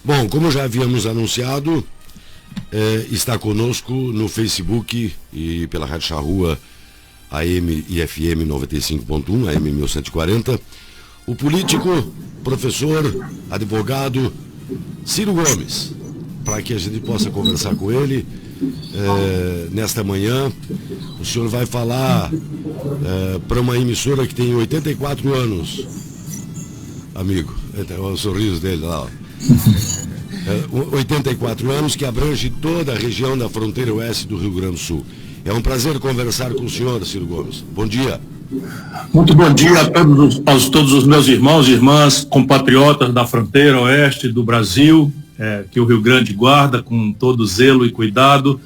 Bom, como já havíamos anunciado, está conosco no Facebook e pela Rádio Charrua AM e FM 95.1, AM 1140, o político, professor, advogado Ciro Gomes, para que a gente possa conversar com ele nesta manhã. O senhor vai falar para uma emissora que tem 84 anos, amigo, o sorriso dele lá, ó. 84 anos, que abrange toda a região da fronteira oeste do Rio Grande do Sul. É um prazer conversar com o senhor, Ciro Gomes. Bom dia. Muito bom dia a todos os meus irmãos e irmãs, compatriotas da fronteira oeste do Brasil, que o Rio Grande guarda com todo zelo e cuidado.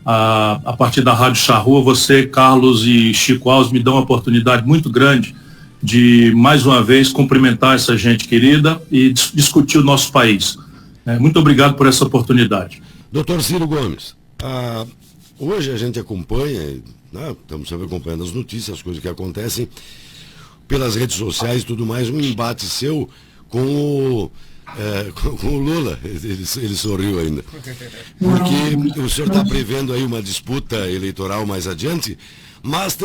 A partir da Rádio Charrua, você, Carlos e Chico Alves, me dão uma oportunidade muito grande de, mais uma vez, cumprimentar essa gente querida e discutir o nosso país. Muito obrigado por essa oportunidade. Doutor Ciro Gomes, hoje a gente acompanha, estamos sempre acompanhando as notícias, as coisas que acontecem pelas redes sociais e tudo mais, um embate seu com o Lula. Ele sorriu ainda. Porque o senhor está prevendo aí uma disputa eleitoral mais adiante, mas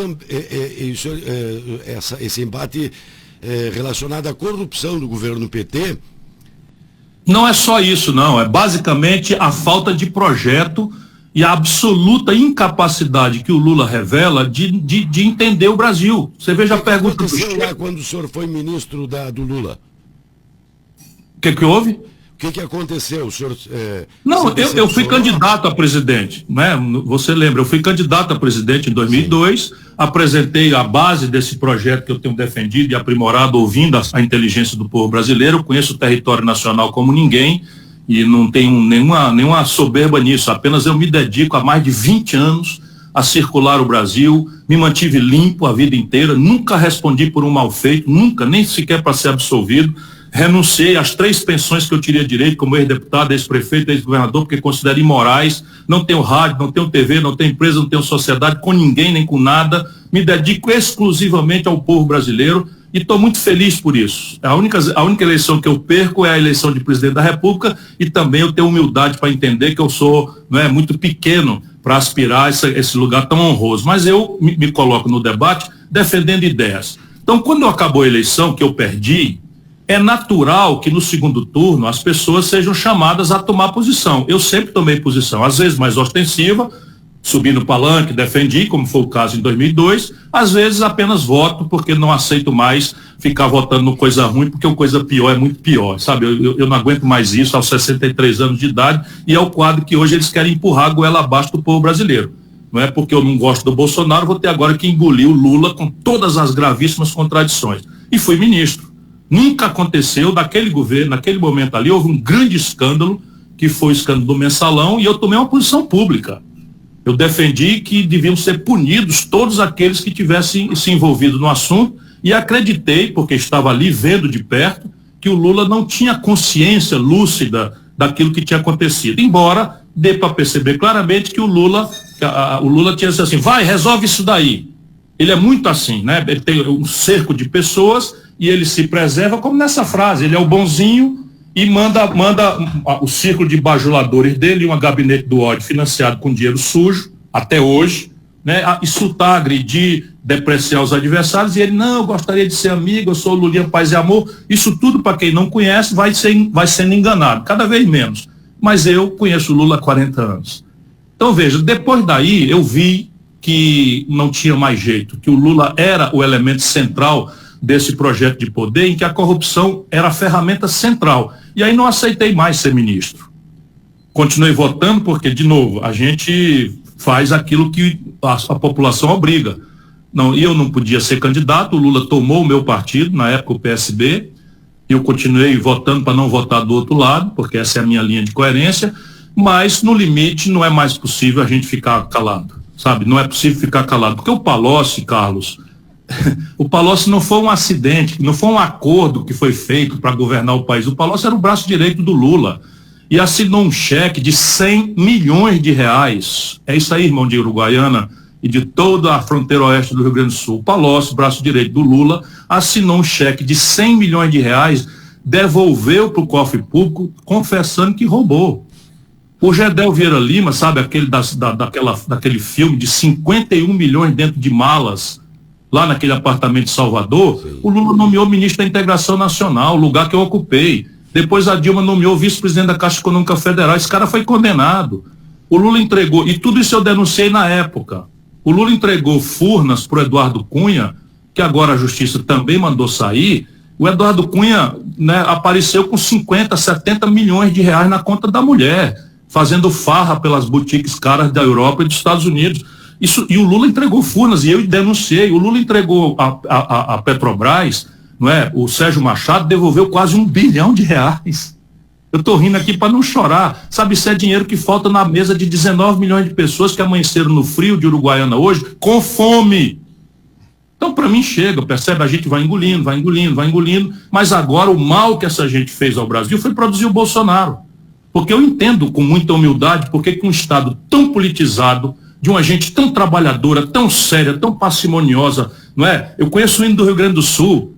esse embate relacionado à corrupção do governo PT. Não é só isso, não. É basicamente a falta de projeto e a absoluta incapacidade que o Lula revela de entender o Brasil. Você veja a pergunta do Chico. Lá quando o senhor foi ministro do Lula? O que houve? O que aconteceu? O senhor, não, eu fui candidato a presidente, né? Você lembra, eu fui candidato a presidente em 2002, sim. Apresentei a base desse projeto que eu tenho defendido e aprimorado, ouvindo a inteligência do povo brasileiro. Eu conheço o território nacional como ninguém e não tenho nenhuma soberba nisso, apenas eu me dedico há mais de 20 anos a circular o Brasil, me mantive limpo a vida inteira, nunca respondi por um mal feito, nunca, nem sequer para ser absolvido. Renunciei às 3 pensões que eu teria direito como ex-deputado, ex-prefeito, ex-governador, porque considero imorais. Não tenho rádio, não tenho TV, não tenho empresa, não tenho sociedade com ninguém, nem com nada. Me dedico exclusivamente ao povo brasileiro e estou muito feliz por isso. A única eleição que eu perco é a eleição de presidente da República e também eu tenho humildade para entender que eu sou muito pequeno para aspirar a esse lugar tão honroso. Mas eu me coloco no debate defendendo ideias. Então, quando acabou a eleição, que eu perdi, é natural que no segundo turno as pessoas sejam chamadas a tomar posição. Eu sempre tomei posição, às vezes mais ostensiva, subi no palanque, defendi, como foi o caso em 2002, às vezes apenas voto porque não aceito mais ficar votando no coisa ruim, porque o coisa pior é muito pior, sabe? Eu não aguento mais isso aos 63 anos de idade e é o quadro que hoje eles querem empurrar a goela abaixo do povo brasileiro. Não é porque eu não gosto do Bolsonaro, vou ter agora que engolir o Lula com todas as gravíssimas contradições. E fui ministro. Nunca aconteceu daquele governo, naquele momento ali, houve um grande escândalo, que foi o escândalo do Mensalão, e eu tomei uma posição pública. Eu defendi que deviam ser punidos todos aqueles que tivessem se envolvido no assunto, e acreditei, porque estava ali vendo de perto, que o Lula não tinha consciência lúcida daquilo que tinha acontecido. Embora dê para perceber claramente que o Lula tinha dito assim, vai, resolve isso daí. Ele é muito assim, né? Ele tem um cerco de pessoas e ele se preserva, como nessa frase, ele é o bonzinho e manda o círculo de bajuladores dele, um gabinete do ódio financiado com dinheiro sujo, até hoje, né? Insultar, agredir, depreciar os adversários, e ele, não, eu gostaria de ser amigo, eu sou Lulinha Paz e Amor. Isso tudo, para quem não conhece, vai sendo enganado, cada vez menos. Mas eu conheço o Lula há 40 anos. Então, veja, depois daí eu vi que não tinha mais jeito, que o Lula era o elemento central desse projeto de poder, em que a corrupção era a ferramenta central. E aí não aceitei mais ser ministro. Continuei votando porque, de novo, a gente faz aquilo que a população obriga. Não, eu não podia ser candidato, o Lula tomou o meu partido, na época o PSB, e eu continuei votando para não votar do outro lado, porque essa é a minha linha de coerência, mas no limite não é mais possível a gente ficar calado, sabe? Não é possível ficar calado, porque o Palocci, Carlos, o Palocci não foi um acidente, não foi um acordo que foi feito para governar o país. O Palocci era o braço direito do Lula e assinou um cheque de 100 milhões de reais. É isso aí, irmão de Uruguaiana e de toda a fronteira oeste do Rio Grande do Sul. O Palocci, braço direito do Lula, assinou um cheque de 100 milhões de reais devolveu para o cofre público confessando que roubou. O Gedel Vieira Lima, sabe, daquele filme de 51 milhões dentro de malas, lá naquele apartamento de Salvador, sim, o Lula nomeou ministro da Integração Nacional, lugar que eu ocupei. Depois a Dilma nomeou vice-presidente da Caixa Econômica Federal. Esse cara foi condenado. O Lula entregou, e tudo isso eu denunciei na época, o Lula entregou Furnas para o Eduardo Cunha, que agora a Justiça também mandou sair. O Eduardo Cunha, né, apareceu com 50, 70 milhões de reais na conta da mulher, fazendo farra pelas boutiques caras da Europa e dos Estados Unidos. E o Lula entregou Furnas, e eu denunciei. O Lula entregou a Petrobras, não é? O Sérgio Machado devolveu quase R$1 bilhão. Eu estou rindo aqui para não chorar. Sabe, isso é dinheiro que falta na mesa de 19 milhões de pessoas que amanheceram no frio de Uruguaiana hoje com fome. Então, para mim, chega, percebe? A gente vai engolindo, mas agora o mal que essa gente fez ao Brasil foi produzir o Bolsonaro. Porque eu entendo com muita humildade porque que um Estado tão politizado, de uma gente tão trabalhadora, tão séria, tão parcimoniosa, não é? Eu conheço o hino do Rio Grande do Sul,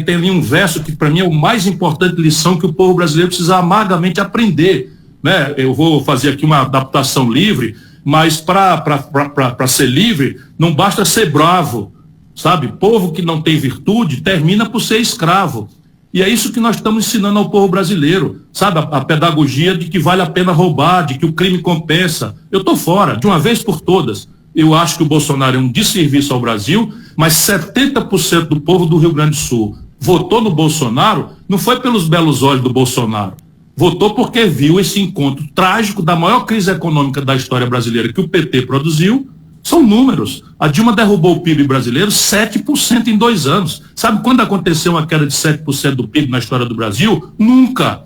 tem ali um verso que para mim é o mais importante lição que o povo brasileiro precisa amargamente aprender, né? Eu vou fazer aqui uma adaptação livre, mas para ser livre não basta ser bravo, sabe? Povo que não tem virtude termina por ser escravo. E é isso que nós estamos ensinando ao povo brasileiro, sabe? A pedagogia de que vale a pena roubar, de que o crime compensa. Eu estou fora, de uma vez por todas. Eu acho que o Bolsonaro é um desserviço ao Brasil, mas 70% do povo do Rio Grande do Sul votou no Bolsonaro, não foi pelos belos olhos do Bolsonaro. Votou porque viu esse encontro trágico da maior crise econômica da história brasileira que o PT produziu. São números. A Dilma derrubou o PIB brasileiro 7% em 2 anos. Sabe quando aconteceu uma queda de 7% do PIB na história do Brasil? Nunca.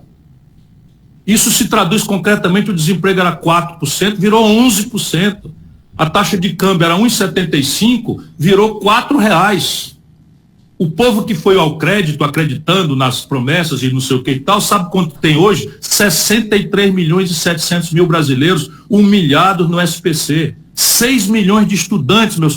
Isso se traduz concretamente, o desemprego era 4%, virou 11%. A taxa de câmbio era 1,75, virou R$4. O povo que foi ao crédito, acreditando nas promessas e não sei o que e tal, sabe quanto tem hoje? 63 milhões e 700 mil brasileiros humilhados no SPC. 6 milhões de estudantes, meus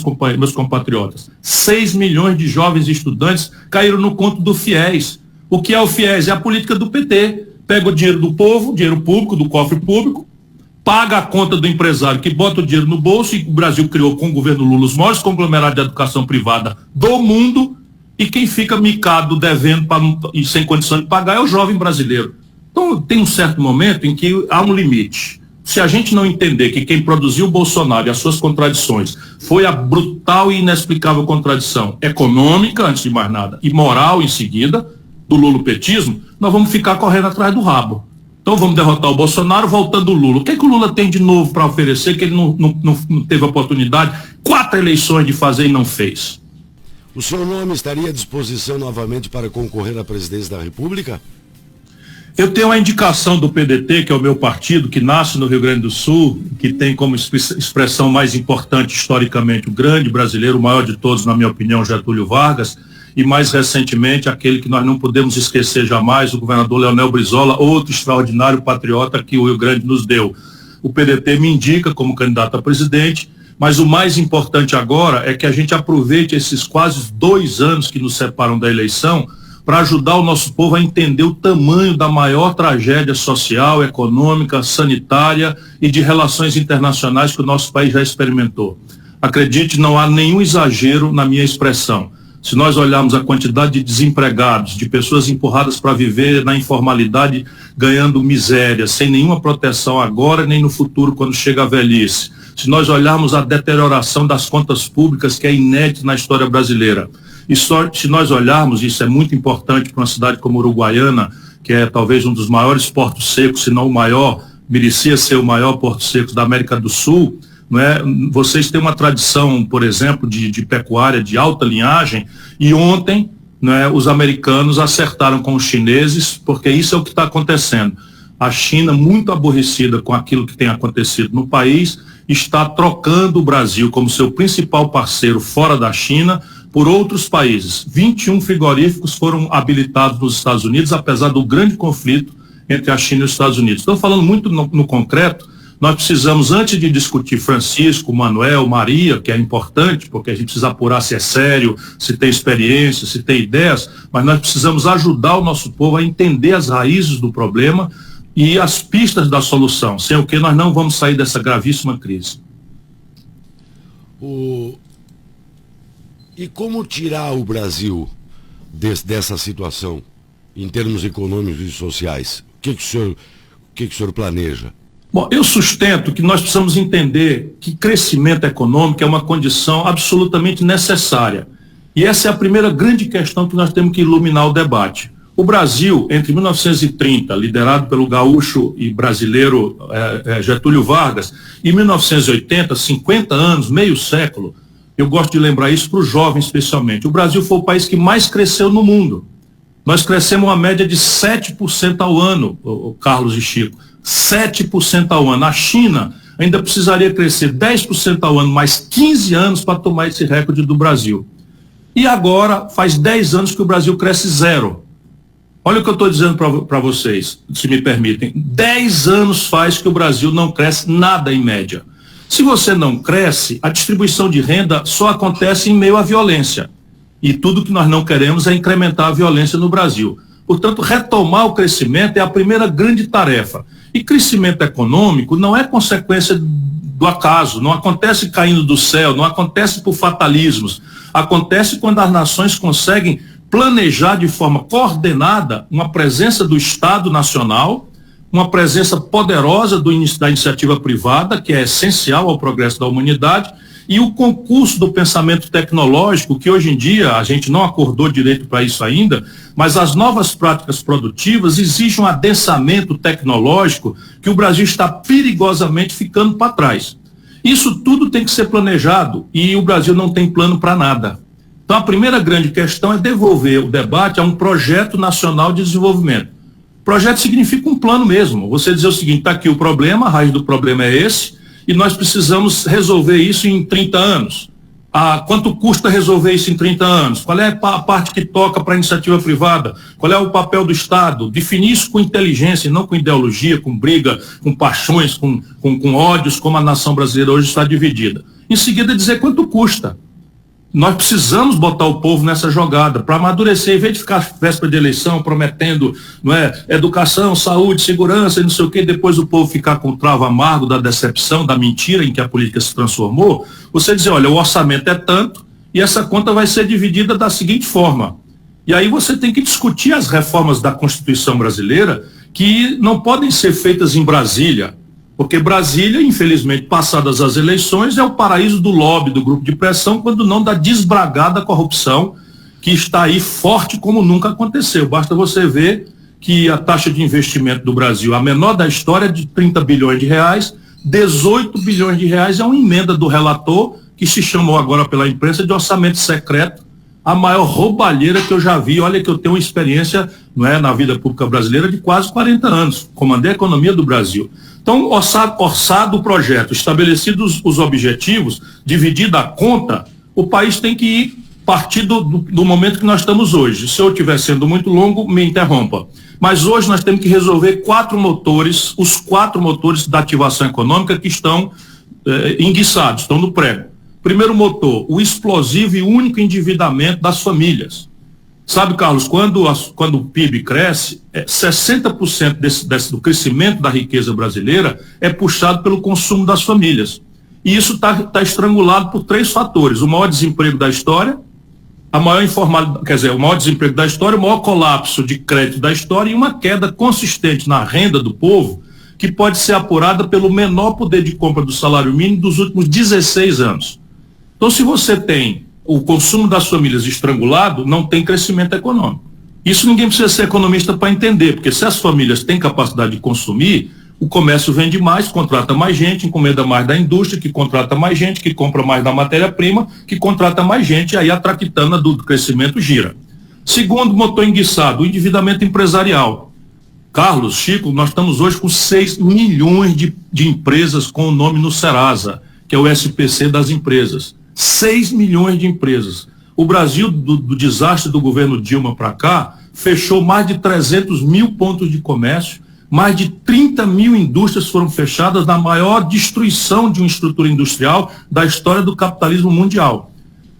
compatriotas. 6 milhões de jovens estudantes caíram no conto do FIES. O que é o FIES? É a política do PT. Pega o dinheiro do povo, dinheiro público, do cofre público, paga a conta do empresário que bota o dinheiro no bolso, e o Brasil criou com o governo Lula os maiores conglomerados de educação privada do mundo, e quem fica micado, devendo e sem condição de pagar é o jovem brasileiro. Então tem um certo momento em que há um limite. Se a gente não entender que quem produziu o Bolsonaro e as suas contradições foi a brutal e inexplicável contradição econômica, antes de mais nada, e moral em seguida, do lulopetismo, nós vamos ficar correndo atrás do rabo. Então vamos derrotar o Bolsonaro, voltando o Lula. O que é que o Lula tem de novo para oferecer que ele não teve oportunidade, 4 eleições de fazer e não fez? O seu nome estaria à disposição novamente para concorrer à presidência da República? Eu tenho a indicação do PDT, que é o meu partido, que nasce no Rio Grande do Sul, que tem como expressão mais importante historicamente o grande brasileiro, o maior de todos, na minha opinião, Getúlio Vargas, e mais recentemente aquele que nós não podemos esquecer jamais, o governador Leonel Brizola, outro extraordinário patriota que o Rio Grande nos deu. O PDT me indica como candidato a presidente, mas o mais importante agora é que a gente aproveite esses quase 2 anos que nos separam da eleição para ajudar o nosso povo a entender o tamanho da maior tragédia social, econômica, sanitária e de relações internacionais que o nosso país já experimentou. Acredite, não há nenhum exagero na minha expressão. Se nós olharmos a quantidade de desempregados, de pessoas empurradas para viver na informalidade, ganhando miséria, sem nenhuma proteção agora nem no futuro, quando chega a velhice. Se nós olharmos a deterioração das contas públicas, que é inédita na história brasileira. E só, se nós olharmos, isso é muito importante para uma cidade como Uruguaiana, que é talvez um dos maiores portos secos, se não o maior, merecia ser o maior porto seco da América do Sul, não é? Vocês têm uma tradição, por exemplo, de pecuária de alta linhagem, e ontem, não é, os americanos acertaram com os chineses, porque isso é o que está acontecendo. A China, muito aborrecida com aquilo que tem acontecido no país, está trocando o Brasil como seu principal parceiro fora da China por outros países. 21 frigoríficos foram habilitados nos Estados Unidos, apesar do grande conflito entre a China e os Estados Unidos. Estou falando muito no concreto, Nós precisamos, antes de discutir Francisco, Manuel, Maria, que é importante, porque a gente precisa apurar se é sério, se tem experiência, se tem ideias, mas nós precisamos ajudar o nosso povo a entender as raízes do problema e as pistas da solução, sem o que nós não vamos sair dessa gravíssima crise. E como tirar o Brasil dessa situação, em termos econômicos e sociais? O que o senhor planeja? Bom, eu sustento que nós precisamos entender que crescimento econômico é uma condição absolutamente necessária. E essa é a primeira grande questão que nós temos que iluminar o debate. O Brasil, entre 1930, liderado pelo gaúcho e brasileiro Getúlio Vargas, e 1980, 50 anos, meio século, eu gosto de lembrar isso para o jovem especialmente. O Brasil foi o país que mais cresceu no mundo. Nós crescemos uma média de 7% ao ano, o Carlos e Chico. 7% ao ano. A China ainda precisaria crescer 10% ao ano, mais 15 anos para tomar esse recorde do Brasil. E agora faz 10 anos que o Brasil cresce zero. Olha o que eu estou dizendo para vocês, se me permitem. 10 anos faz que o Brasil não cresce nada em média. Se você não cresce, a distribuição de renda só acontece em meio à violência. E tudo que nós não queremos é incrementar a violência no Brasil. Portanto, retomar o crescimento é a primeira grande tarefa. E crescimento econômico não é consequência do acaso, não acontece caindo do céu, não acontece por fatalismos. Acontece quando as nações conseguem planejar de forma coordenada uma presença do Estado Nacional, uma presença poderosa da iniciativa privada, que é essencial ao progresso da humanidade, e o concurso do pensamento tecnológico, que hoje em dia a gente não acordou direito para isso ainda, mas as novas práticas produtivas exigem um adensamento tecnológico que o Brasil está perigosamente ficando para trás. Isso tudo tem que ser planejado e o Brasil não tem plano para nada. Então a primeira grande questão é devolver o debate a um projeto nacional de desenvolvimento. Projeto significa um plano mesmo. Você dizer o seguinte, está aqui o problema, a raiz do problema é esse, e nós precisamos resolver isso em 30 anos. Quanto custa resolver isso em 30 anos? Qual é a parte que toca para a iniciativa privada? Qual é o papel do Estado? Definir isso com inteligência, não com ideologia, com briga, com paixões, com ódios, como a nação brasileira hoje está dividida. Em seguida, dizer quanto custa. Nós precisamos botar o povo nessa jogada para amadurecer, em vez de ficar véspera de eleição prometendo, não é, educação, saúde, segurança e não sei o quê, depois o povo ficar com o travo amargo da decepção, da mentira em que a política se transformou. Você dizer, olha, o orçamento é tanto e essa conta vai ser dividida da seguinte forma. E aí você tem que discutir as reformas da Constituição brasileira que não podem ser feitas em Brasília. Porque Brasília, infelizmente, passadas as eleições, é o paraíso do lobby, do grupo de pressão, quando não da desbragada corrupção que está aí forte como nunca aconteceu. Basta você ver que a taxa de investimento do Brasil, a menor da história, de 30 bilhões de reais, 18 bilhões de reais é uma emenda do relator, que se chamou agora pela imprensa de orçamento secreto, a maior roubalheira que eu já vi. Olha que eu tenho uma experiência, não é, na vida pública brasileira de quase 40 anos. Comandei a economia do Brasil. Então, orçado o projeto, estabelecidos os objetivos, dividida a conta, o país tem que ir partir do momento que nós estamos hoje. Se eu estiver sendo muito longo, me interrompa. Mas hoje nós temos que resolver os 4 motores da ativação econômica que estão enguiçados, estão no prego. Primeiro motor, o explosivo e único endividamento das famílias. Sabe, Carlos, quando o PIB cresce, 60% do crescimento da riqueza brasileira é puxado pelo consumo das famílias. E isso está estrangulado por 3 fatores. O maior desemprego da história, o maior desemprego da história, o maior colapso de crédito da história e uma queda consistente na renda do povo, que pode ser apurada pelo menor poder de compra do salário mínimo dos últimos 16 anos. Então, se você tem o consumo das famílias estrangulado, não tem crescimento econômico. Isso ninguém precisa ser economista para entender, porque se as famílias têm capacidade de consumir, o comércio vende mais, contrata mais gente, encomenda mais da indústria, que contrata mais gente, que compra mais da matéria-prima, que contrata mais gente, e aí a traquitana do crescimento gira. Segundo motor enguiçado, o endividamento empresarial. Carlos, Chico, nós estamos hoje com 6 milhões de empresas com o nome no Serasa, que é o SPC das empresas. 6 milhões de empresas. O Brasil, do desastre do governo Dilma para cá, fechou mais de 300 mil pontos de comércio, mais de 30 mil indústrias foram fechadas na maior destruição de uma estrutura industrial da história do capitalismo mundial.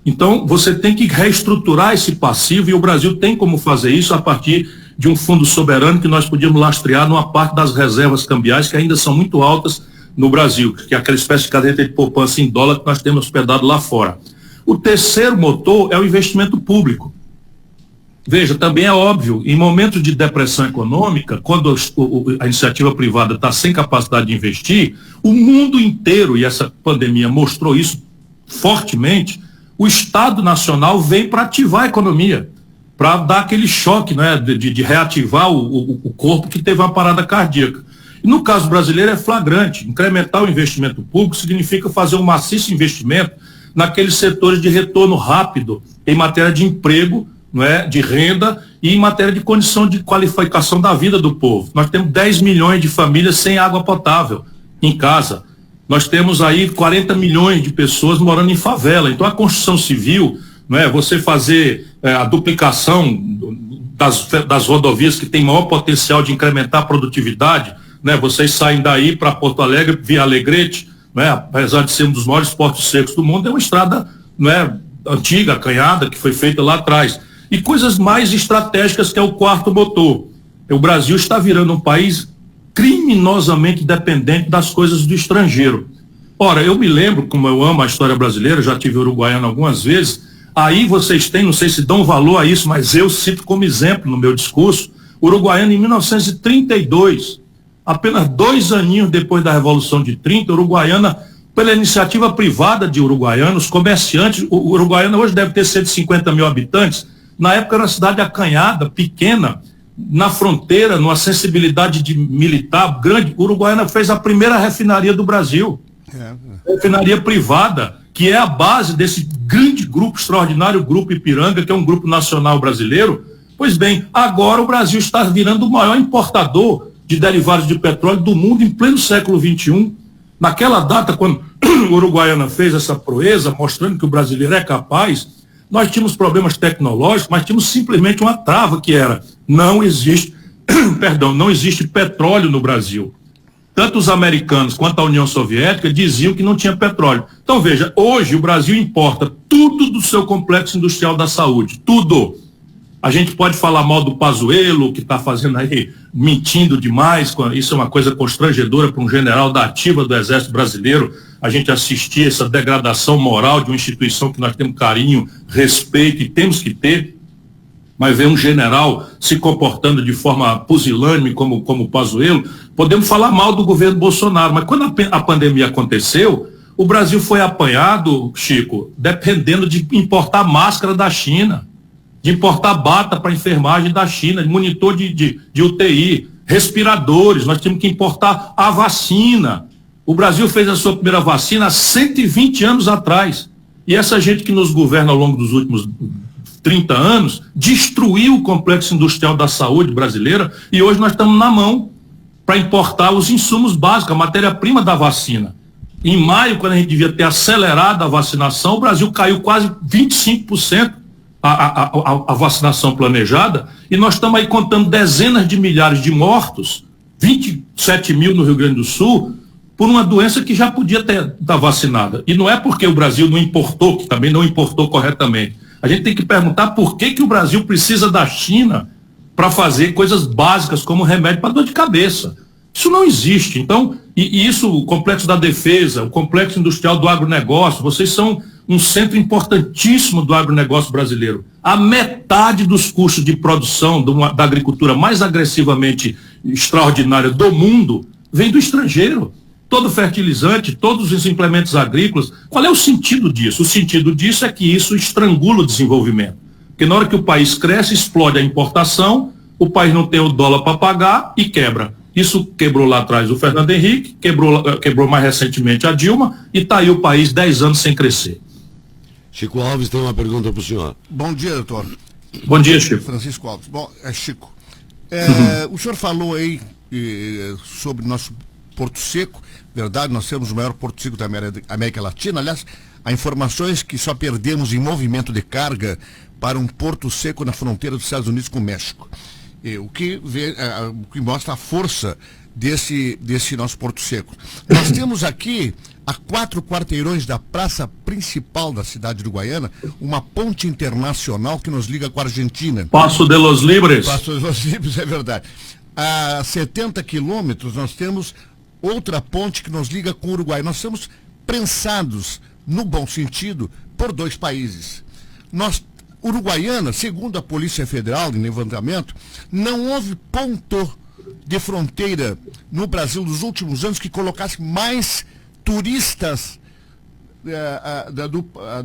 Então, você tem que reestruturar esse passivo e o Brasil tem como fazer isso a partir de um fundo soberano que nós podíamos lastrear numa parte das reservas cambiais que ainda são muito altas no Brasil, que é aquela espécie de caderneta de poupança em dólar que nós temos hospedado lá fora. O terceiro motor é o investimento público. Veja, também é óbvio, em momentos de depressão econômica, quando a iniciativa privada está sem capacidade de investir, o mundo inteiro, e essa pandemia mostrou isso fortemente, o Estado Nacional vem para ativar a economia, para dar aquele choque, né, de reativar o corpo que teve uma parada cardíaca. E no caso brasileiro é flagrante. Incrementar o investimento público significa fazer um maciço investimento naqueles setores de retorno rápido em matéria de emprego, não é, de renda e em matéria de condição de qualificação da vida do povo. Nós temos 10 milhões de famílias sem água potável em casa. Nós temos aí 40 milhões de pessoas morando em favela. Então a construção civil, não é, você fazer a duplicação das rodovias que tem maior potencial de incrementar a produtividade, né, vocês saem daí para Porto Alegre via Alegrete, né, apesar de ser um dos maiores portos secos do mundo, é uma estrada, não é, antiga, acanhada, que foi feita lá atrás. E coisas mais estratégicas, que é o quarto motor. O Brasil está virando um país criminosamente dependente das coisas do estrangeiro. Ora, eu me lembro, como eu amo a história brasileira, já tive uruguaiano algumas vezes, aí vocês têm, não sei se dão valor a isso, mas eu cito como exemplo no meu discurso, Uruguaiana em 1932, apenas 2 aninhos depois da Revolução de 30, Uruguaiana, pela iniciativa privada de uruguaianos, comerciantes, o Uruguaiana hoje deve ter 150 mil habitantes, na época era uma cidade acanhada, pequena, na fronteira, numa sensibilidade de militar grande. Uruguaiana fez a primeira refinaria do Brasil, refinaria privada, que é a base desse grande grupo, extraordinário grupo Ipiranga, que é um grupo nacional brasileiro. Pois bem, agora o Brasil está virando o maior importador de derivados de petróleo do mundo em pleno século XXI. Naquela data, quando o Uruguaiana fez essa proeza, mostrando que o brasileiro é capaz, nós tínhamos problemas tecnológicos, mas tínhamos simplesmente uma trava que era, não existe petróleo no Brasil. Tanto os americanos quanto a União Soviética diziam que não tinha petróleo. Então veja, hoje o Brasil importa tudo do seu complexo industrial da saúde, tudo. A gente pode falar mal do Pazuello, que está fazendo aí, mentindo demais, isso é uma coisa constrangedora para um general da ativa do Exército Brasileiro, a gente assistir essa degradação moral de uma instituição que nós temos carinho, respeito e temos que ter, mas ver um general se comportando de forma pusilânime como o Pazuello, podemos falar mal do governo Bolsonaro, mas quando a pandemia aconteceu, o Brasil foi apanhado, Chico, dependendo de importar máscara da China, de importar bata para enfermagem da China, de monitor de UTI, respiradores, nós temos que importar a vacina. O Brasil fez a sua primeira vacina há 120 anos atrás. E essa gente que nos governa ao longo dos últimos 30 anos destruiu o complexo industrial da saúde brasileira e hoje nós estamos na mão para importar os insumos básicos, a matéria-prima da vacina. Em maio, quando a gente devia ter acelerado a vacinação, o Brasil caiu quase 25%. A vacinação planejada, e nós estamos aí contando dezenas de milhares de mortos, 27 mil no Rio Grande do Sul, por uma doença que já podia estar vacinada. E não é porque o Brasil não importou, que também não importou corretamente. A gente tem que perguntar por que o Brasil precisa da China para fazer coisas básicas como remédio para dor de cabeça. Isso não existe. Então, e isso, o complexo da defesa, o complexo industrial do agronegócio, vocês são um centro importantíssimo do agronegócio brasileiro. A metade dos custos de produção da agricultura mais agressivamente extraordinária do mundo vem do estrangeiro. Todo fertilizante, todos os implementos agrícolas. Qual é o sentido disso? O sentido disso é que isso estrangula o desenvolvimento. Porque na hora que o país cresce, explode a importação, o país não tem o dólar para pagar e quebra. Isso quebrou lá atrás o Fernando Henrique, quebrou mais recentemente a Dilma e está aí o país 10 anos sem crescer. Chico Alves tem uma pergunta para o senhor. Bom dia, doutor. Bom dia, Chico. Francisco Alves. Bom, Chico, o senhor falou aí sobre nosso Porto Seco. Verdade, nós temos o maior Porto Seco da América Latina. Aliás, há informações que só perdemos em movimento de carga para um Porto Seco na fronteira dos Estados Unidos com o México. o que mostra a força desse nosso Porto Seco. Nós temos aqui, a 4 quarteirões da praça principal da cidade de Uruguaiana, uma ponte internacional que nos liga com a Argentina. Passo de los Libres. Passo de los Libres, é verdade. A 70 quilômetros nós temos outra ponte que nos liga com o Uruguai. Nós estamos prensados, no bom sentido, por 2 países. Uruguaiana, segundo a Polícia Federal, em levantamento, não houve ponto de fronteira no Brasil nos últimos anos que colocasse mais turistas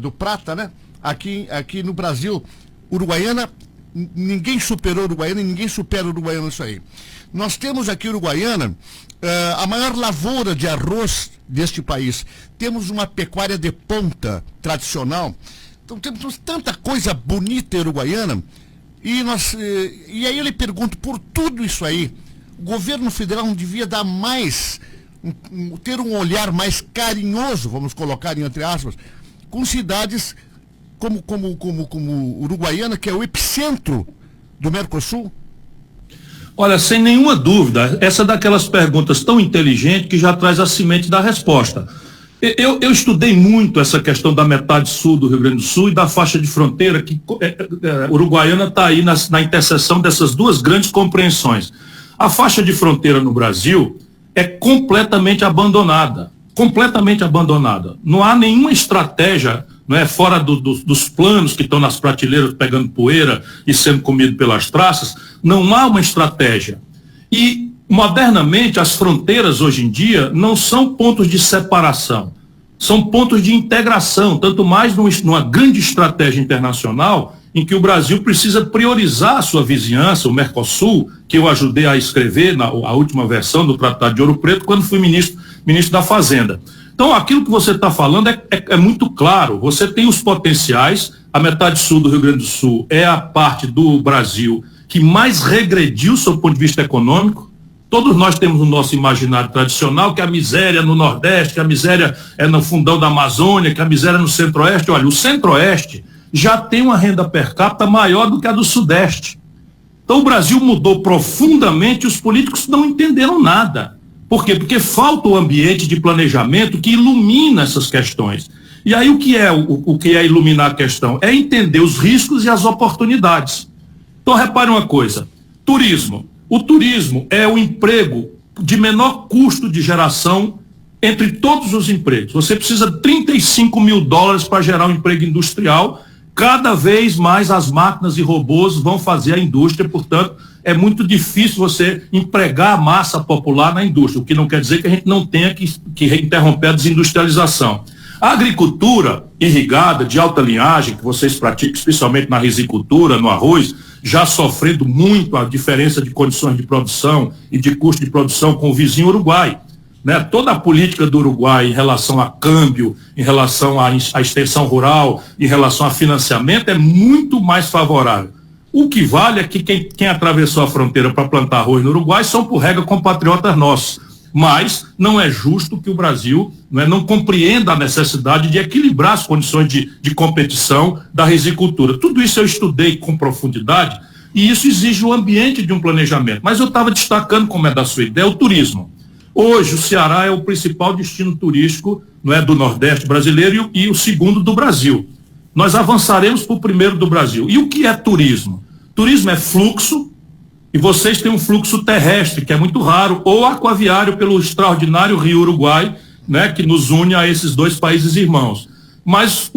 do Prata, né? Aqui no Brasil. Uruguaiana, ninguém superou Uruguaiana e ninguém supera Uruguaiana nisso aí. Nós temos aqui Uruguaiana a maior lavoura de arroz deste país. Temos uma pecuária de ponta tradicional. Então temos tanta coisa bonita em Uruguaiana. E aí eu lhe pergunto, por tudo isso aí, o governo federal não devia dar mais, ter um olhar mais carinhoso, vamos colocar entre aspas, com cidades como Uruguaiana, que é o epicentro do Mercosul? Olha, sem nenhuma dúvida, essa é daquelas perguntas tão inteligentes que já traz a semente da resposta. Eu estudei muito essa questão da metade sul do Rio Grande do Sul e da faixa de fronteira, que Uruguaiana está aí na interseção dessas 2 grandes compreensões. A faixa de fronteira no Brasil é completamente abandonada. Completamente abandonada. Não há nenhuma estratégia, não é, fora dos planos que estão nas prateleiras pegando poeira e sendo comido pelas traças. Não há uma estratégia. E, modernamente, as fronteiras hoje em dia não são pontos de separação. São pontos de integração, tanto mais numa grande estratégia internacional em que o Brasil precisa priorizar a sua vizinhança, o Mercosul, que eu ajudei a escrever a última versão do Tratado de Ouro Preto, quando fui ministro da Fazenda. Então, aquilo que você está falando é muito claro. Você tem os potenciais, a metade sul do Rio Grande do Sul é a parte do Brasil que mais regrediu sob o ponto de vista econômico. Todos nós temos no nosso imaginário tradicional que a miséria no Nordeste, que a miséria é no fundão da Amazônia, que a miséria é no Centro-Oeste. Olha, o Centro-Oeste já tem uma renda per capita maior do que a do Sudeste. Então o Brasil mudou profundamente e os políticos não entenderam nada. Por quê? Porque falta o ambiente de planejamento que ilumina essas questões. E aí o que é iluminar a questão? É entender os riscos e as oportunidades. Então repare uma coisa, turismo. O turismo é o emprego de menor custo de geração entre todos os empregos. Você precisa de $35 mil para gerar um emprego industrial. Cada vez mais as máquinas e robôs vão fazer a indústria, portanto, é muito difícil você empregar a massa popular na indústria, o que não quer dizer que a gente não tenha que interromper a desindustrialização. A agricultura irrigada, de alta linhagem, que vocês praticam, especialmente na risicultura, no arroz, já sofrendo muito a diferença de condições de produção e de custo de produção com o vizinho Uruguai. Né? Toda a política do Uruguai em relação a câmbio, em relação à extensão rural, em relação a financiamento, é muito mais favorável. O que vale é que quem atravessou a fronteira para plantar arroz no Uruguai são, por regra, compatriotas nossos. Mas não é justo que o Brasil não compreenda a necessidade de equilibrar as condições de competição da risicultura. Tudo isso eu estudei com profundidade e isso exige o ambiente de um planejamento. Mas eu estava destacando, como é da sua ideia, o turismo. Hoje o Ceará é o principal destino turístico do Nordeste brasileiro e o segundo do Brasil. Nós avançaremos para o primeiro do Brasil. E o que é turismo? Turismo é fluxo, e vocês têm um fluxo terrestre, que é muito raro, ou aquaviário pelo extraordinário Rio Uruguai, que nos une a esses 2 países irmãos. Mas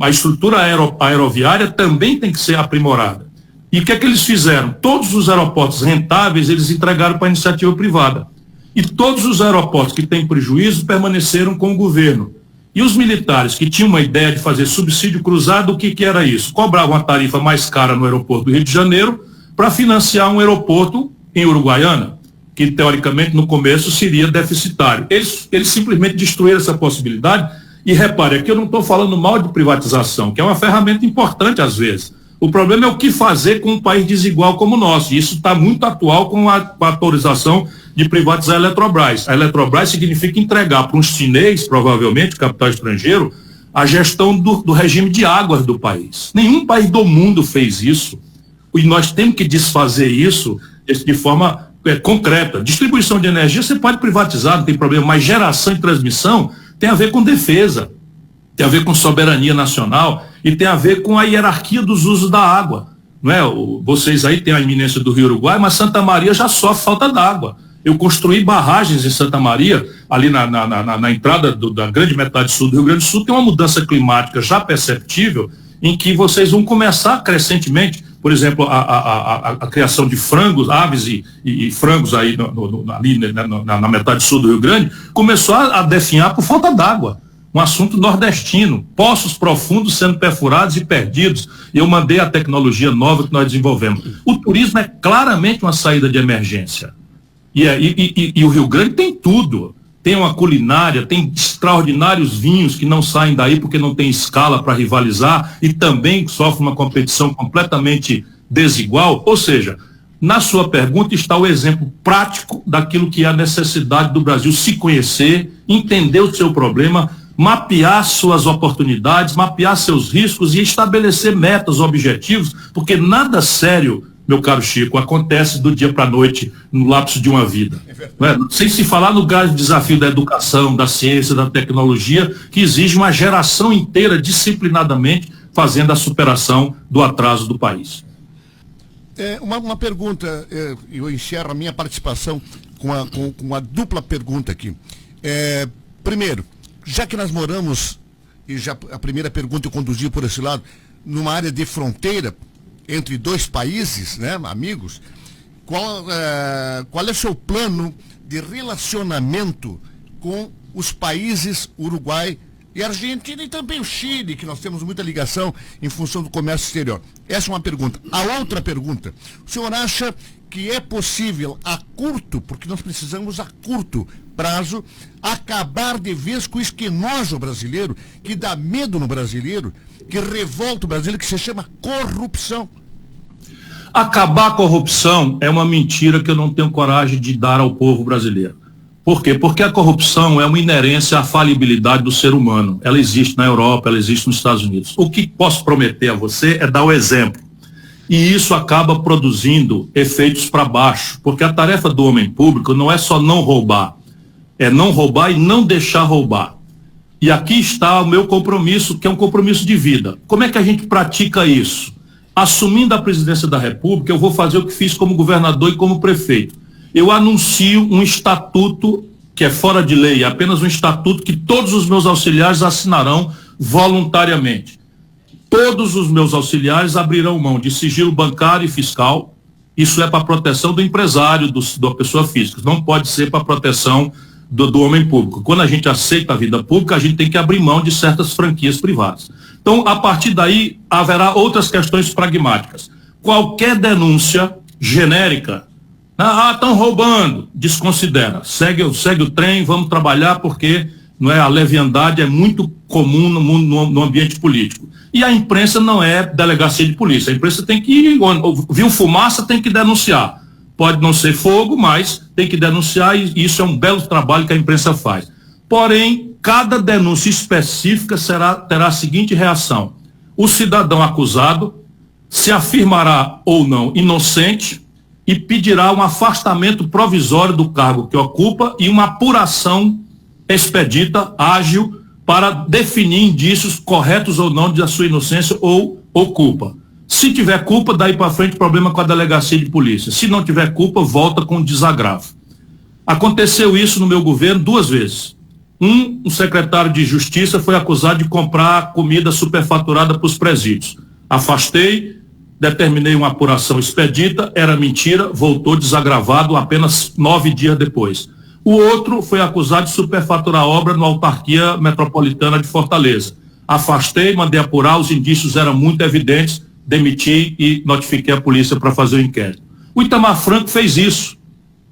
a estrutura aeroviária também tem que ser aprimorada. E o que é que eles fizeram? Todos os aeroportos rentáveis eles entregaram para a iniciativa privada. E todos os aeroportos que têm prejuízo permaneceram com o governo. E os militares que tinham uma ideia de fazer subsídio cruzado, o que era isso? Cobravam uma tarifa mais cara no aeroporto do Rio de Janeiro para financiar um aeroporto em Uruguaiana, que teoricamente no começo seria deficitário. Eles simplesmente destruíram essa possibilidade. E repare, aqui eu não estou falando mal de privatização, que é uma ferramenta importante às vezes. O problema é o que fazer com um país desigual como o nosso. E isso está muito atual com a autorização de privatizar a Eletrobras. A Eletrobras significa entregar para um chinês, provavelmente, capital estrangeiro, a gestão do regime de águas do país. Nenhum país do mundo fez isso. E nós temos que desfazer isso de forma concreta. Distribuição de energia você pode privatizar, não tem problema, mas geração e transmissão tem a ver com defesa, tem a ver com soberania nacional e tem a ver com a hierarquia dos usos da água. Não é? Vocês aí têm a iminência do Rio Uruguai, mas Santa Maria já sofre falta d'água. Eu construí barragens em Santa Maria, ali na entrada da grande metade sul do Rio Grande do Sul, tem uma mudança climática já perceptível, em que vocês vão começar crescentemente, por exemplo, a criação de frangos, aves e frangos aí ali na metade sul do Rio Grande, começou a definhar por falta d'água. Um assunto nordestino, poços profundos sendo perfurados e perdidos. Eu mandei a tecnologia nova que nós desenvolvemos. O turismo é claramente uma saída de emergência. E o Rio Grande tem tudo. Tem uma culinária, tem extraordinários vinhos que não saem daí porque não tem escala para rivalizar e também sofre uma competição completamente desigual. Ou seja, na sua pergunta está o exemplo prático daquilo que é a necessidade do Brasil se conhecer, entender o seu problema, mapear suas oportunidades, mapear seus riscos e estabelecer metas, objetivos, porque nada sério, meu caro Chico, acontece do dia para a noite no lapso de uma vida. Sem se falar no grande desafio da educação, da ciência, da tecnologia, que exige uma geração inteira disciplinadamente fazendo a superação do atraso do país. Uma pergunta, eu encerro a minha participação com uma dupla pergunta aqui. Primeiro, já que nós moramos, e já a primeira pergunta eu conduzi por esse lado, numa área de fronteira entre dois países, né, amigos, qual é o seu plano de relacionamento com os países Uruguai e Argentina e também o Chile, que nós temos muita ligação em função do comércio exterior? Essa é uma pergunta. A outra pergunta, o senhor acha que é possível a curto, porque nós precisamos a curto prazo, acabar de vez com o esquenoso brasileiro, que dá medo no brasileiro, que revolta o brasileiro, que se chama corrupção? Acabar a corrupção é uma mentira que eu não tenho coragem de dar ao povo brasileiro. Por quê? Porque a corrupção é uma inerência à falibilidade do ser humano. Ela existe na Europa, ela existe nos Estados Unidos. O que posso prometer a você é dar o exemplo. E isso acaba produzindo efeitos para baixo, porque a tarefa do homem público não é só não roubar, é não roubar e não deixar roubar. E aqui está o meu compromisso, que é um compromisso de vida. Como é que a gente pratica isso? Assumindo a presidência da República, eu vou fazer o que fiz como governador e como prefeito. Eu anuncio um estatuto que é fora de lei, é apenas um estatuto que todos os meus auxiliares assinarão voluntariamente. Todos os meus auxiliares abrirão mão de sigilo bancário e fiscal. Isso é para proteção do empresário, da pessoa física. Não pode ser para proteção do homem público. Quando a gente aceita a vida pública, a gente tem que abrir mão de certas franquias privadas. Então, a partir daí, haverá outras questões pragmáticas. Qualquer denúncia genérica, estão roubando, desconsidera. Segue o trem, vamos trabalhar, porque não é, a leviandade é muito comum no ambiente político. E a imprensa não é delegacia de polícia. A imprensa tem que, viu fumaça, tem que denunciar. Pode não ser fogo, mas tem que denunciar, e isso é um belo trabalho que a imprensa faz. Porém, cada denúncia específica terá a seguinte reação: o cidadão acusado se afirmará ou não inocente e pedirá um afastamento provisório do cargo que ocupa e uma apuração expedita, ágil, para definir indícios corretos ou não da sua inocência ou culpa. Se tiver culpa, daí para frente, problema com a delegacia de polícia. Se não tiver culpa, volta com desagravo. Aconteceu isso no meu governo 2 vezes. Um secretário de Justiça foi acusado de comprar comida superfaturada para os presídios. Afastei, determinei uma apuração expedita, era mentira, voltou desagravado apenas 9 dias depois. O outro foi acusado de superfaturar a obra na autarquia metropolitana de Fortaleza. Afastei, mandei apurar, os indícios eram muito evidentes, demiti e notifiquei a polícia para fazer o inquérito. O Itamar Franco fez isso.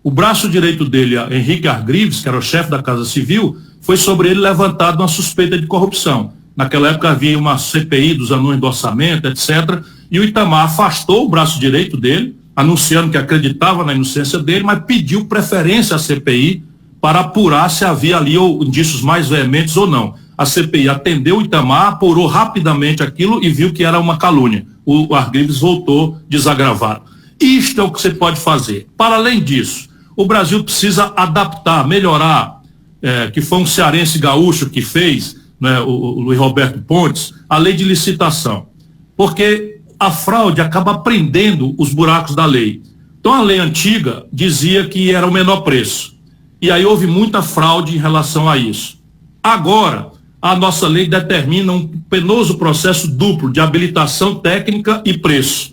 O braço direito dele, Henrique Argrives, que era o chefe da Casa Civil, foi sobre ele levantado uma suspeita de corrupção. Naquela época havia uma CPI dos anões do orçamento, etc. E o Itamar afastou o braço direito dele, anunciando que acreditava na inocência dele, mas pediu preferência à CPI para apurar se havia ali indícios mais veementes ou não. A CPI atendeu o Itamar, apurou rapidamente aquilo e viu que era uma calúnia. o Argrives voltou desagravado. Isto é o que você pode fazer. Para além disso, o Brasil precisa adaptar, melhorar, que foi um cearense gaúcho que fez, né, o Luiz Roberto Pontes, a lei de licitação. Porque a fraude acaba prendendo os buracos da lei. Então a lei antiga dizia que era o menor preço. E aí houve muita fraude em relação a isso. Agora, a nossa lei determina um penoso processo duplo de habilitação técnica e preço.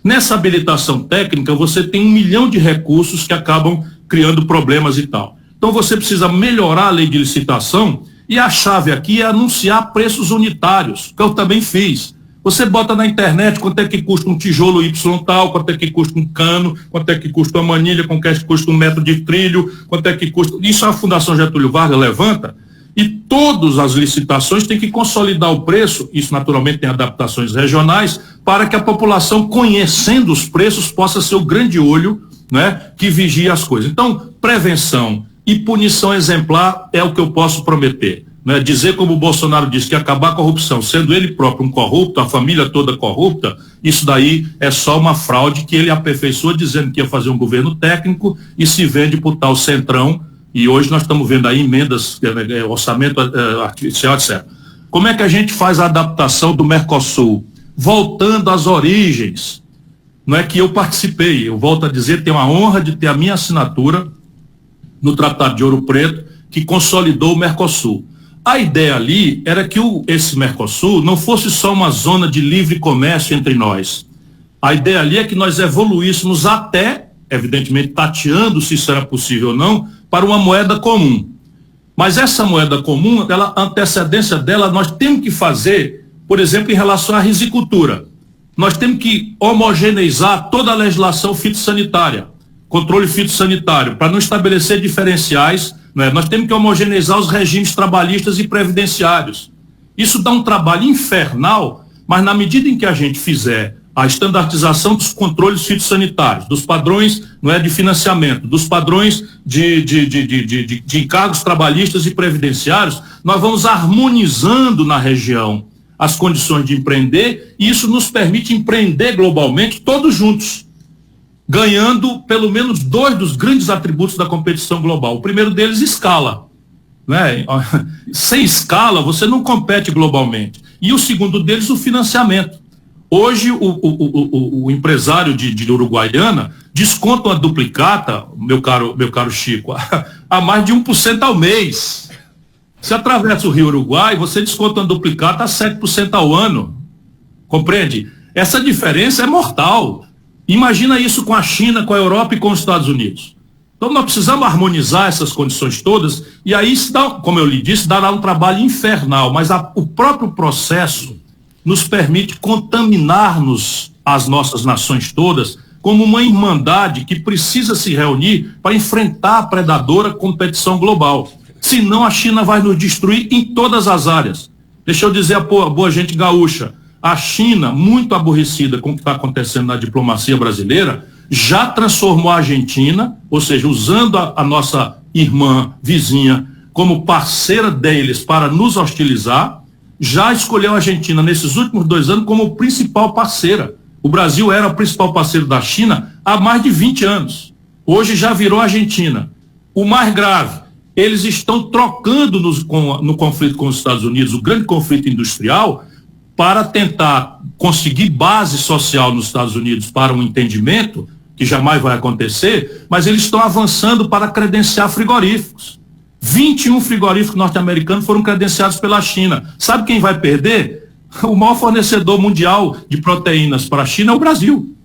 Nessa habilitação técnica, você tem 1 milhão de recursos que acabam criando problemas e tal. Então você precisa melhorar a lei de licitação e a chave aqui é anunciar preços unitários, que eu também fiz. Você bota na internet quanto é que custa um tijolo Y tal, quanto é que custa um cano, quanto é que custa uma manilha, quanto é que custa 1 metro de trilho, quanto é que custa... Isso a Fundação Getúlio Vargas levanta, e todas as licitações têm que consolidar o preço, isso naturalmente tem adaptações regionais, para que a população, conhecendo os preços, possa ser o grande olho, né, que vigia as coisas. Então, prevenção e punição exemplar é o que eu posso prometer. Né? Dizer, como o Bolsonaro disse, que acabar a corrupção, sendo ele próprio um corrupto, a família toda corrupta, isso daí é só uma fraude que ele aperfeiçoou dizendo que ia fazer um governo técnico e se vende por tal centrão, e hoje nós estamos vendo aí emendas, orçamento artificial, etc. Como é que a gente faz a adaptação do Mercosul? Voltando às origens. Não é que eu participei, eu volto a dizer, tenho a honra de ter a minha assinatura no Tratado de Ouro Preto, que consolidou o Mercosul. A ideia ali era que esse Mercosul não fosse só uma zona de livre comércio entre nós. A ideia ali é que nós evoluíssemos até, evidentemente, tateando se isso era possível ou não, para uma moeda comum. Mas essa moeda comum, a antecedência dela, nós temos que fazer, por exemplo, em relação à risicultura. Nós temos que homogeneizar toda a legislação fitossanitária, controle fitossanitário, para não estabelecer diferenciais, né? Nós temos que homogeneizar os regimes trabalhistas e previdenciários. Isso dá um trabalho infernal, mas na medida em que a gente fizer a estandartização dos controles fitossanitários, dos padrões, não é, de financiamento, dos padrões de encargos trabalhistas e previdenciários, nós vamos harmonizando na região as condições de empreender, e isso nos permite empreender globalmente todos juntos, ganhando pelo menos 2 dos grandes atributos da competição global. O primeiro deles, escala. Né? Sem escala, você não compete globalmente. E o segundo deles, o financiamento. Hoje, o empresário de Uruguaiana desconta uma duplicata, meu caro Chico, a mais de 1% ao mês. Se atravessa o Rio Uruguai, você desconta uma duplicata a 7% ao ano. Compreende? Essa diferença é mortal. Imagina isso com a China, com a Europa e com os Estados Unidos. Então nós precisamos harmonizar essas condições todas, e aí, como eu lhe disse, dará um trabalho infernal, mas o próprio processo nos permite contaminar-nos, as nossas nações todas, como uma irmandade que precisa se reunir para enfrentar a predadora competição global. Senão a China vai nos destruir em todas as áreas. Deixa eu dizer a boa gente gaúcha, a China, muito aborrecida com o que está acontecendo na diplomacia brasileira, já transformou a Argentina, ou seja, usando a nossa irmã vizinha como parceira deles para nos hostilizar, já escolheu a Argentina nesses últimos 2 anos como principal parceira. O Brasil era o principal parceiro da China há mais de 20 anos. Hoje já virou a Argentina. O mais grave, eles estão trocando no conflito com os Estados Unidos, o grande conflito industrial, para tentar conseguir base social nos Estados Unidos para um entendimento, que jamais vai acontecer, mas eles estão avançando para credenciar frigoríficos. 21 frigoríficos norte-americanos foram credenciados pela China. Sabe quem vai perder? O maior fornecedor mundial de proteínas para a China é o Brasil.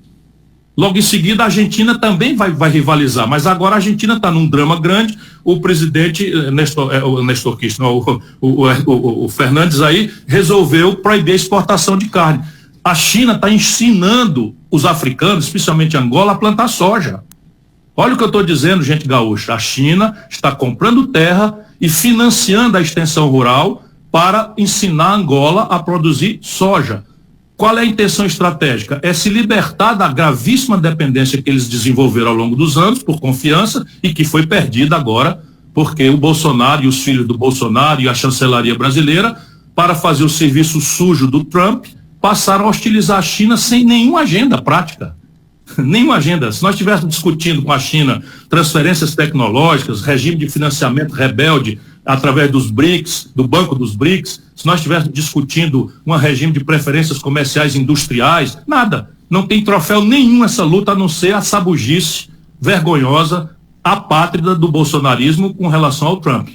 Logo em seguida, a Argentina também vai rivalizar, mas agora a Argentina está num drama grande. O presidente, Néstor Kirchner, o Fernandes aí, resolveu proibir a exportação de carne. A China está ensinando os africanos, especialmente Angola, a plantar soja. Olha o que eu estou dizendo, gente gaúcha. A China está comprando terra e financiando a extensão rural para ensinar Angola a produzir soja. Qual é a intenção estratégica? É se libertar da gravíssima dependência que eles desenvolveram ao longo dos anos, por confiança, e que foi perdida agora, porque o Bolsonaro e os filhos do Bolsonaro e a chancelaria brasileira, para fazer o serviço sujo do Trump, passaram a hostilizar a China sem nenhuma agenda prática. Nenhuma agenda. Se nós estivéssemos discutindo com a China transferências tecnológicas, regime de financiamento rebelde através dos BRICS, do Banco dos BRICS, se nós estivéssemos discutindo um regime de preferências comerciais industriais, nada. Não tem troféu nenhum essa luta, a não ser a sabugice vergonhosa, apátrida do bolsonarismo com relação ao Trump.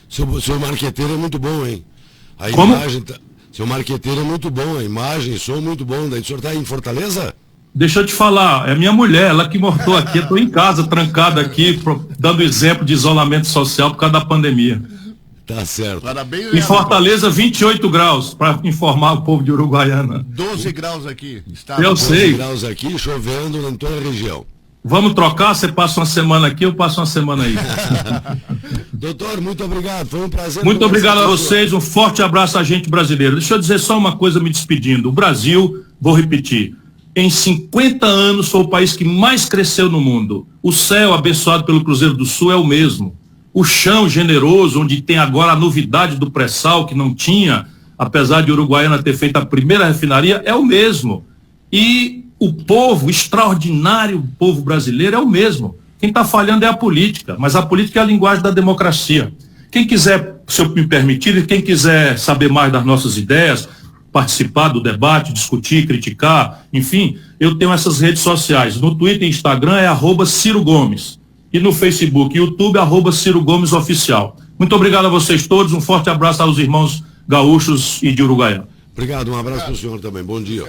Seu marqueteiro é muito bom, hein? Como? Seu marqueteiro é muito bom, a imagem, som muito bom. Daí o senhor está em Fortaleza? Deixa eu te falar, é minha mulher, ela que mortou aqui, eu estou em casa, trancado aqui, dando exemplo de isolamento social por causa da pandemia. Tá certo. Parabéns, Em Fortaleza, 28 graus, para informar o povo de Uruguaiana. 12 graus aqui. Eu 12 sei. graus aqui, chovendo em toda a região. Vamos trocar? Você passa uma semana aqui, eu passo uma semana aí. Doutor, muito obrigado, foi um prazer. Muito obrigado a vocês, um forte abraço à gente brasileira. Deixa eu dizer só uma coisa me despedindo. O Brasil, vou repetir, em 50 anos foi o país que mais cresceu no mundo. O céu abençoado pelo Cruzeiro do Sul é o mesmo. O chão generoso, onde tem agora a novidade do pré-sal, que não tinha, apesar de Uruguaiana ter feito a primeira refinaria, é o mesmo. E o povo extraordinário, o povo brasileiro é o mesmo. Quem está falhando é a política, mas a política é a linguagem da democracia. Quem quiser, se eu me permitir, quem quiser saber mais das nossas ideias, participar do debate, discutir, criticar, enfim, eu tenho essas redes sociais. No Twitter e Instagram é @Ciro Gomes. E no Facebook e YouTube, @Ciro Gomes Oficial. Muito obrigado a vocês todos, um forte abraço aos irmãos gaúchos e de Uruguaiana. Obrigado, um abraço para o senhor também, bom dia.